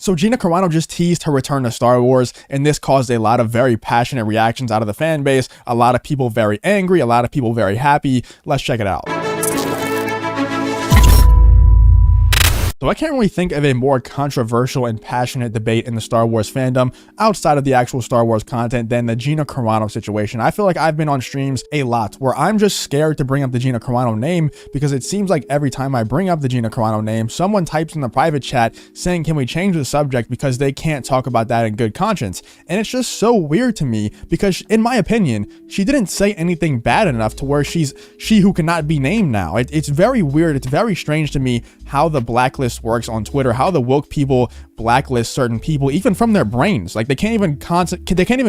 So Gina Carano just teased her return to Star Wars, and this caused a lot of very passionate reactions out of the fan base. A lot of people very angry, a lot of people very happy. Let's check it out. So I can't really think of a more controversial and passionate debate in the Star Wars fandom outside of the actual Star Wars content than the Gina Carano situation. I feel like I've been on streams a lot where I'm just scared to bring up the Gina Carano name because it seems like every time I bring up the Gina Carano name, someone types in the private chat saying, can we change the subject, because they can't talk about that in good conscience. And it's just so weird to me because, in my opinion, she didn't say anything bad enough to where she's she who cannot be named now. It's very weird. It's very strange to me how the blacklist works on Twitter, how the woke people blacklist certain people even from their brains. Like they can't even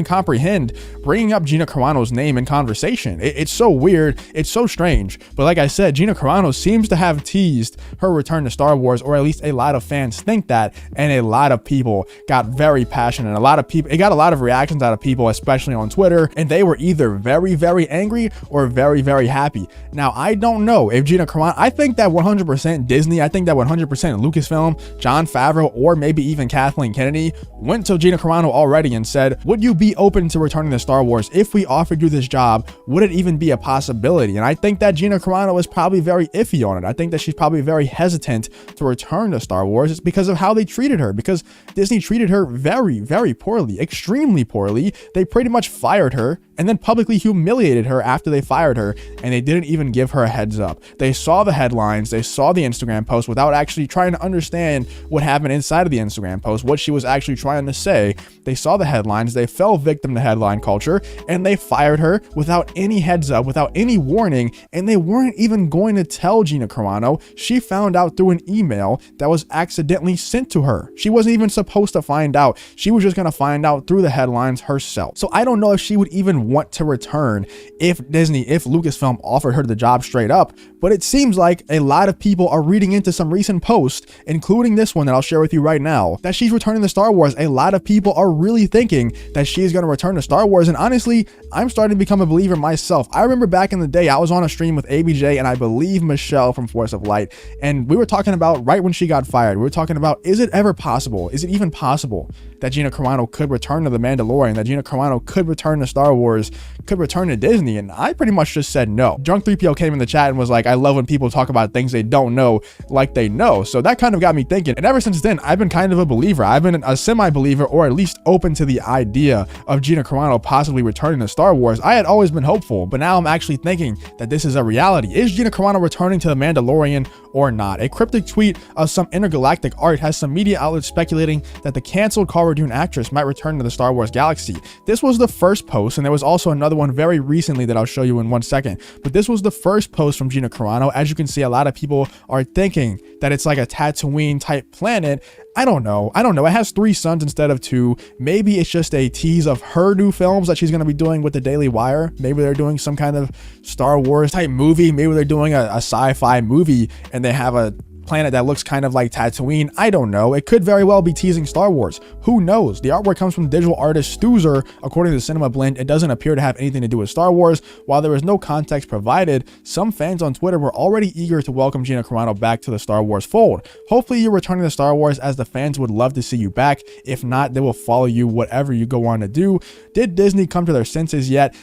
comprehend bringing up Gina Carano's name in conversation. It's so weird. It's so strange. But like I said, Gina Carano seems to have teased her return to Star Wars, or at least a lot of fans think that, and a lot of people got very passionate. It got a lot of reactions out of people, especially on Twitter, and they were either very, very angry or very, very happy. Now, I don't know if Gina Carano, I think that 100% Disney, I think that 100% Lucasfilm, Jon Favreau, or maybe even Kathleen Kennedy went to Gina Carano already and said, would you be open to returning to Star Wars? If we offered you this job, would it even be a possibility? And I think that Gina Carano is probably very iffy on it. I think that she's probably very hesitant to return to Star Wars. It's because of how they treated her, because Disney treated her very, very poorly, extremely poorly. They pretty much fired her and then publicly humiliated her after they fired her, and they didn't even give her a heads up. They saw the headlines, they saw the Instagram post without actually trying to understand what happened inside of the Instagram post, what she was actually trying to say. They saw the headlines, they fell victim to headline culture, and they fired her without any heads up, without any warning, and they weren't even going to tell Gina Carano. She found out through an email that was accidentally sent to her. She wasn't even supposed to find out. She was just going to find out through the headlines herself. So I don't know if she would even want to return if Lucasfilm offered her the job straight up, but it seems like a lot of people are reading into some recent posts, including this one that I'll share with you right now, that she's returning to Star Wars. A lot of people are really thinking that she's going to return to Star Wars, and honestly, I'm starting to become a believer myself. I remember back in the day, I was on a stream with ABJ and I believe Michelle from Force of Light, and we were talking about right when she got fired, we were talking about, is it ever possible? Is it even possible that Gina Carano could return to The Mandalorian, that Gina Carano could return to Star Wars, could return to Disney? And I pretty much just said no. Drunk 3PO came in the chat and was like, I love when people talk about things they don't know like they know. So that kind of got me thinking. And ever since then, I've been kind of a believer. I've been a semi-believer, or at least open to the idea of Gina Carano possibly returning to Star Wars. I had always been hopeful, but now I'm actually thinking that this is a reality. Is Gina Carano returning to The Mandalorian or not? A cryptic tweet of some intergalactic art has some media outlets speculating that the canceled Cara Dune actress might return to the Star Wars galaxy. This was the first post, and there was also another one very recently that I'll show you in 1 second. But this was the first post from Gina Carano. As you can see, a lot of people are thinking that it's like a Tatooine type planet. I don't know. It has 3 suns instead of 2. Maybe it's just a tease of her new films that she's going to be doing with the Daily Wire. Maybe they're doing some kind of Star Wars type movie. Maybe they're doing a sci-fi movie and they have a planet that looks kind of like Tatooine. I don't know. It could very well be teasing Star Wars. Who knows? The artwork comes from digital artist Stoozer. According to Cinema Blend, it doesn't appear to have anything to do with Star Wars. While there is no context provided, some fans on Twitter were already eager to welcome Gina Carano back to the Star Wars fold. Hopefully you're returning to Star Wars, as the fans would love to see you back. If not, they will follow you whatever you go on to do. Did Disney come to their senses yet?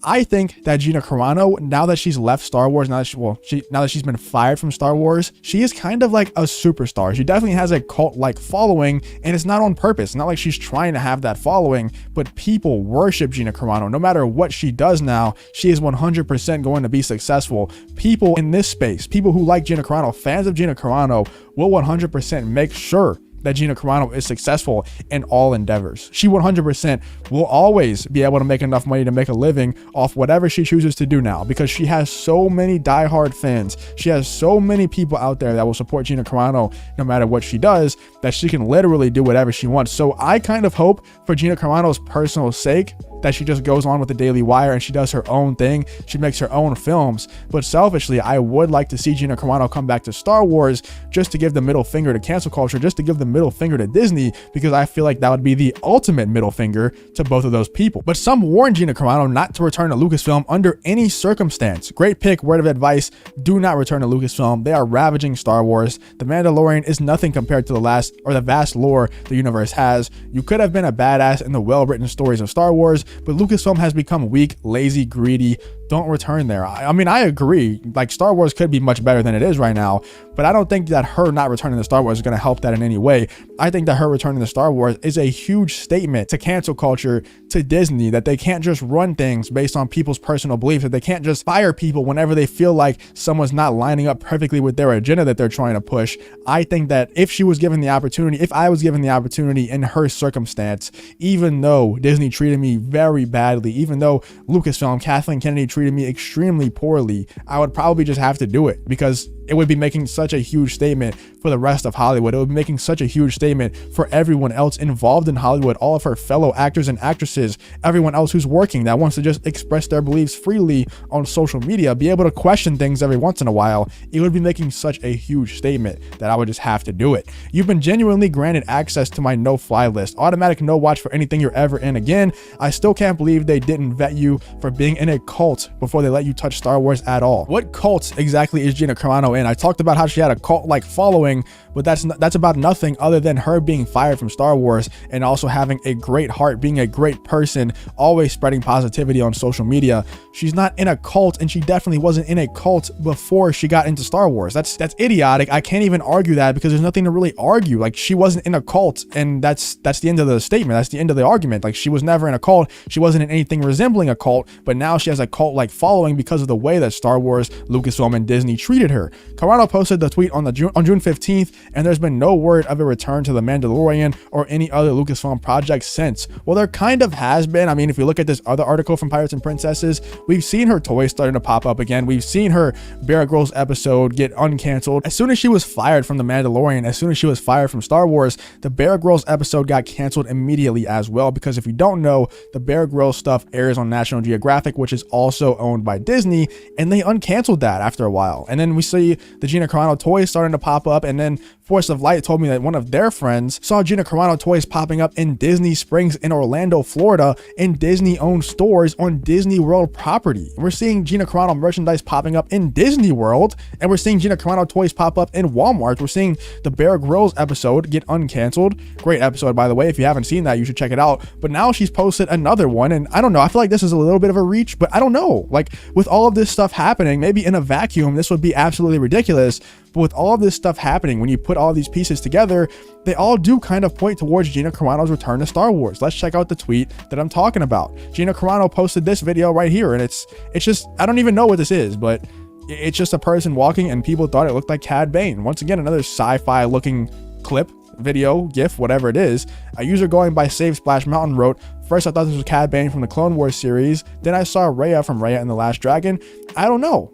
I think that Gina Carano, now that she's left Star Wars, now that she's been fired from Star Wars, she is kind of like a superstar. She definitely has a cult-like following, and it's not on purpose. It's not like she's trying to have that following, but people worship Gina Carano. No matter what she does now, she is 100% going to be successful. People in this space, people who like Gina Carano, fans of Gina Carano, will 100% make sure that Gina Carano is successful in all endeavors. She 100% will always be able to make enough money to make a living off whatever she chooses to do now, because she has so many diehard fans. She has so many people out there that will support Gina Carano no matter what she does, that she can literally do whatever she wants. So I kind of hope, for Gina Carano's personal sake, that she just goes on with the Daily Wire and she does her own thing. She makes her own films. But selfishly, I would like to see Gina Carano come back to Star Wars, just to give the middle finger to cancel culture, just to give the middle finger to Disney, because I feel like that would be the ultimate middle finger to both of those people. But some warned Gina Carano not to return to Lucasfilm under any circumstance. Great pick, word of advice: do not return to Lucasfilm. They are ravaging Star Wars. The Mandalorian is nothing compared to the vast lore the universe has. You could have been a badass in the well-written stories of Star Wars, but Lucasfilm has become weak, lazy, greedy. Don't return there. I mean, I agree. Like, Star Wars could be much better than it is right now, but I don't think that her not returning to Star Wars is going to help that in any way. I think that her returning to Star Wars is a huge statement to cancel culture, to Disney, that they can't just run things based on people's personal beliefs, that they can't just fire people whenever they feel like someone's not lining up perfectly with their agenda that they're trying to push. I think that if she was given the opportunity, if I was given the opportunity in her circumstance, even though Disney treated me very badly, even though Lucasfilm, Kathleen Kennedy treated me extremely poorly, I would probably just have to do it, because it would be making such a huge statement for the rest of Hollywood. It would be making such a huge statement for everyone else involved in Hollywood, all of her fellow actors and actresses, everyone else who's working that wants to just express their beliefs freely on social media, be able to question things every once in a while. It would be making such a huge statement that I would just have to do it. You've been genuinely granted access to my no-fly list. Automatic no watch for anything you're ever in again. I still can't believe they didn't vet you for being in a cult before they let you touch Star Wars at all. What cult exactly is Gina Carano in? I talked about how she had a cult-like following, but that's about nothing other than her being fired from Star Wars and also having a great heart, being a great person, always spreading positivity on social media. She's not in a cult, and she definitely wasn't in a cult before she got into Star Wars. That's idiotic. I can't even argue that, because there's nothing to really argue. Like, she wasn't in a cult, and that's the end of the statement. That's the end of the argument. Like, she was never in a cult. She wasn't in anything resembling a cult, but now she has a cult-like following because of the way that Star Wars, Lucasfilm, and Disney treated her. Carano posted the tweet on June 15th, and there's been no word of a return to The Mandalorian or any other Lucasfilm project since. Well, there kind of has been. I mean, if you look at this other article from Pirates and Princesses, we've seen her toys starting to pop up again. We've seen her Bear Grylls episode get uncanceled. As soon as she was fired from The Mandalorian, as soon as she was fired from Star Wars, the Bear Grylls episode got canceled immediately as well, because if you don't know, the Bear Grylls stuff airs on National Geographic, which is also owned by Disney, and they uncanceled that after a while. And then we see the Gina Carano toys starting to pop up, and then Force of Light told me that one of their friends saw Gina Carano toys popping up in Disney Springs in Orlando, Florida, in Disney-owned stores on Disney World property. We're seeing Gina Carano merchandise popping up in Disney World, and we're seeing Gina Carano toys pop up in Walmart. We're seeing the Bear Grylls episode get uncanceled. Great episode, by the way. If you haven't seen that, you should check it out. But now she's posted another one, and I don't know. I feel like this is a little bit of a reach, but I don't know. Like, with all of this stuff happening, maybe in a vacuum, this would be absolutely ridiculous. But with all of this stuff happening, when you put all these pieces together, they all do kind of point towards Gina Carano's return to Star Wars. Let's check out the tweet that I'm talking about. Gina Carano posted this video right here, and it's just, I don't even know what this is, but it's just a person walking, and people thought it looked like Cad Bane. Once again, another sci-fi looking clip, video, GIF, whatever it is. A user going by Save Splash Mountain wrote, "First I thought this was Cad Bane from the Clone Wars series, then I saw Raya from Raya and the Last Dragon. I don't know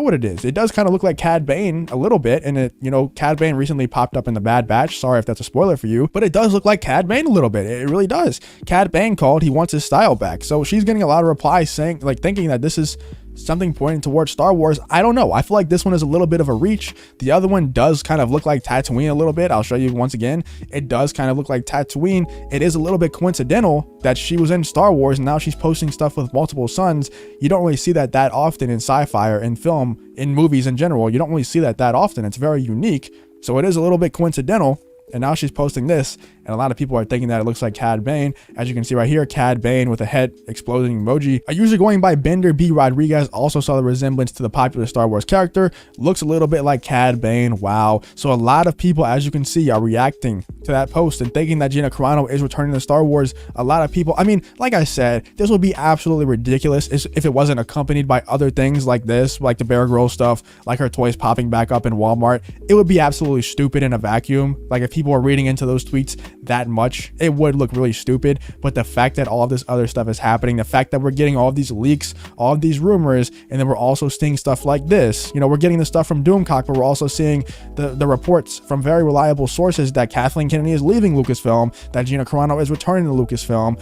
what it is. It does kind of look like Cad Bane a little bit, and it, you know, Cad Bane recently popped up in the Bad Batch. Sorry if that's a spoiler for you, but it does look like Cad Bane a little bit. It really does. Cad Bane called, he wants his style back." So she's getting a lot of replies saying, like, thinking that this is something pointing towards Star Wars. I don't know. I feel like this one is a little bit of a reach. The other one does kind of look like Tatooine a little bit. I'll show you once again. It does kind of look like Tatooine. It is a little bit coincidental that she was in Star Wars and now she's posting stuff with multiple suns. You don't really see that often in sci-fi or in film, in movies in general. You don't really see that often. It's very unique. So it is a little bit coincidental. And now she's posting this, and a lot of people are thinking that it looks like Cad Bane. As you can see right here, Cad Bane with a head exploding emoji. A user going by Bender B. Rodriguez also saw the resemblance to the popular Star Wars character. Looks a little bit like Cad Bane. Wow. So a lot of people, as you can see, are reacting to that post and thinking that Gina Carano is returning to Star Wars. A lot of people, I mean, like I said, this would be absolutely ridiculous if it wasn't accompanied by other things like this, like the Bear Grylls stuff, like her toys popping back up in Walmart. It would be absolutely stupid in a vacuum. Like, if people are reading into those tweets that much, it would look really stupid. But the fact that all of this other stuff is happening, the fact that we're getting all of these leaks, all of these rumors, and then we're also seeing stuff like this, you know, we're getting the stuff from Doomcock, but we're also seeing the reports from very reliable sources that Kathleen Kennedy is leaving Lucasfilm, that Gina Carano is returning to Lucasfilm.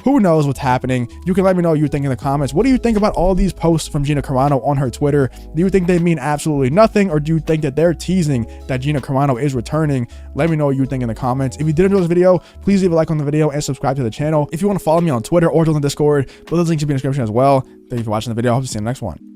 who knows what's happening. You can let me know what you think in the comments. What do you think about all these posts from Gina Carano on her Twitter? Do you think they mean absolutely nothing, or do you think that they're teasing that Gina Carano is returning? Let me know what you think in the comments. If you did enjoy this video, please leave a like on the video and subscribe to the channel. If you want to follow me on Twitter or join the Discord, those links should be in the description as well. Thank you for watching the video. I hope to see you in the next one.